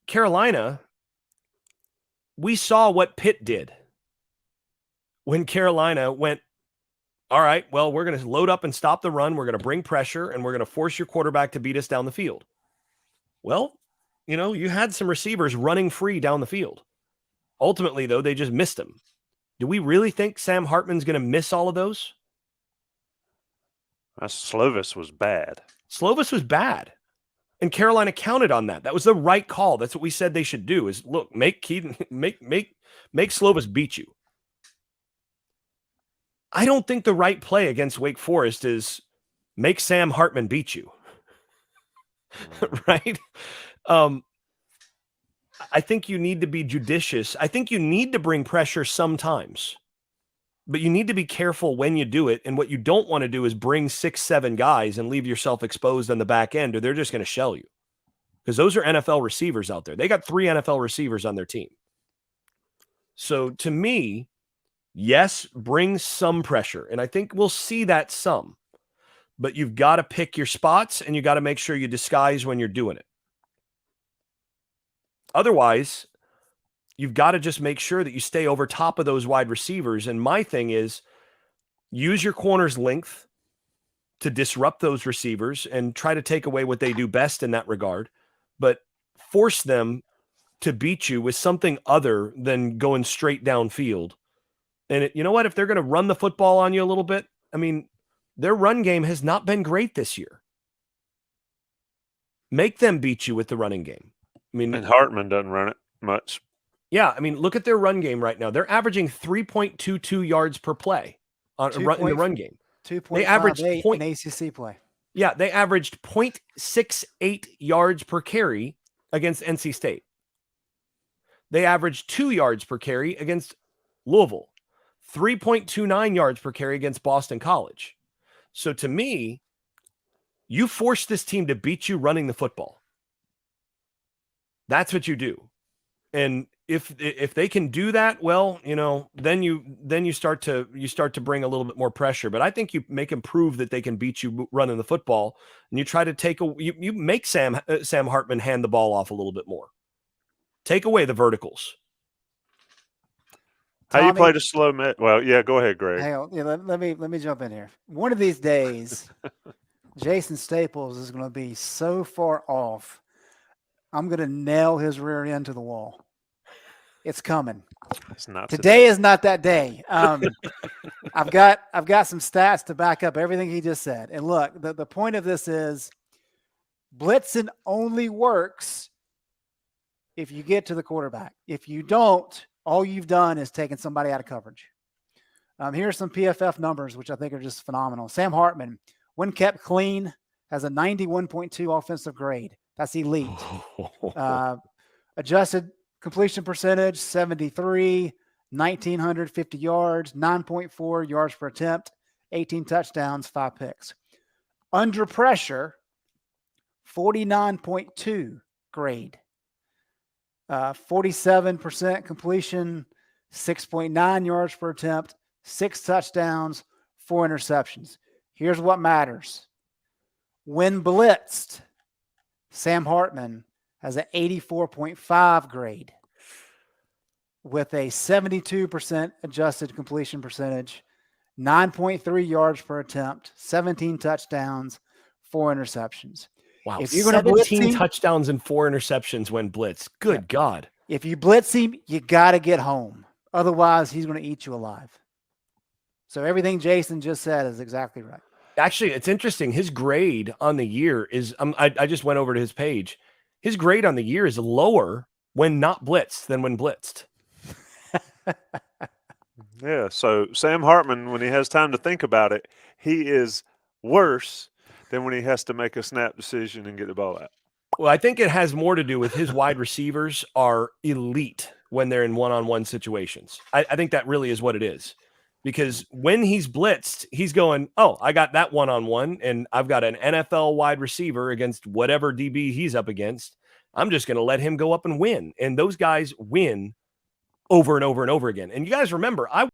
Carolina, we saw what Pitt did when Carolina went, all right, well, we're going to load up and stop the run. We're going to bring pressure, and we're going to force your quarterback to beat us down the field. Well, you had some receivers running free down the field. Ultimately, though, they just missed them. Do we really think Sam Hartman's going to miss all of those? Slovis was bad. Slovis was bad. And Carolina counted on that. That was the right call. That's what we said they should do is, look, make Slovis beat you. I don't think the right play against Wake Forest is make Sam Hartman beat you. Right? I think you need to be judicious. I think you need to bring pressure sometimes, but you need to be careful when you do it. And what you don't want to do is bring 6-7 guys and leave yourself exposed on the back end, or they're just going to shell you, because those are NFL receivers out there. They got 3 NFL receivers on their team. So to me, yes, bring some pressure. And I think we'll see that some, but you've got to pick your spots and you got to make sure you disguise when you're doing it. Otherwise, you've got to just make sure that you stay over top of those wide receivers. And my thing is, use your corner's length to disrupt those receivers and try to take away what they do best in that regard, but force them to beat you with something other than going straight downfield. And you know what? If they're going to run the football on you a little bit, I mean, their run game has not been great this year. Make them beat you with the running game. I mean, and Hartman doesn't run it much. Yeah, I mean, look at their run game right now. They're averaging 3.22 yards per play in the run game. 2.58 in ACC play. Yeah, they averaged 0.68 yards per carry against NC State. They averaged 2 yards per carry against Louisville, 3.29 yards per carry against Boston College. So to me, you force this team to beat you running the football. That's what you do. And if they can do that, well, then you start to bring a little bit more pressure. But I think you make them prove that they can beat you running the football, and you try to you make Sam Hartman hand the ball off a little bit more. Take away the verticals. How you play the slow Well, yeah, go ahead, Greg. Hang on. Yeah, let me jump in here. One of these days, Jason Staples is going to be so far off, I'm going to nail his rear end to the wall. It's coming. It's not today. Is not that day. I've got some stats to back up everything he just said. And look, the point of this is blitzing only works if you get to the quarterback. If you don't, all you've done is taken somebody out of coverage. Here are some PFF numbers, which I think are just phenomenal. Sam Hartman, when kept clean, has a 91.2 offensive grade. That's elite. Adjusted completion percentage, 73, 1,950 yards, 9.4 yards per attempt, 18 touchdowns, 5 picks. Under pressure, 49.2 grade. 47% completion, 6.9 yards per attempt, 6 touchdowns, 4 interceptions. Here's what matters. When blitzed, Sam Hartman has an 84.5 grade with a 72% adjusted completion percentage, 9.3 yards per attempt, 17 touchdowns, 4 interceptions. Wow, if you're going to 17 touchdowns and 4 interceptions when blitz. Good God. If you blitz him, you got to get home. Otherwise, he's going to eat you alive. So everything Jason just said is exactly right. Actually, it's interesting. His grade on the year is, I just went over to his page. His grade on the year is lower when not blitzed than when blitzed. Yeah, so Sam Hartman, when he has time to think about it, he is worse than when he has to make a snap decision and get the ball out. Well, I think it has more to do with his wide receivers are elite when they're in one-on-one situations. I think that really is what it is. Because when he's blitzed, he's going, oh, I got that one-on-one, and I've got an NFL wide receiver against whatever DB he's up against. I'm just going to let him go up and win. And those guys win over and over and over again. And you guys remember, I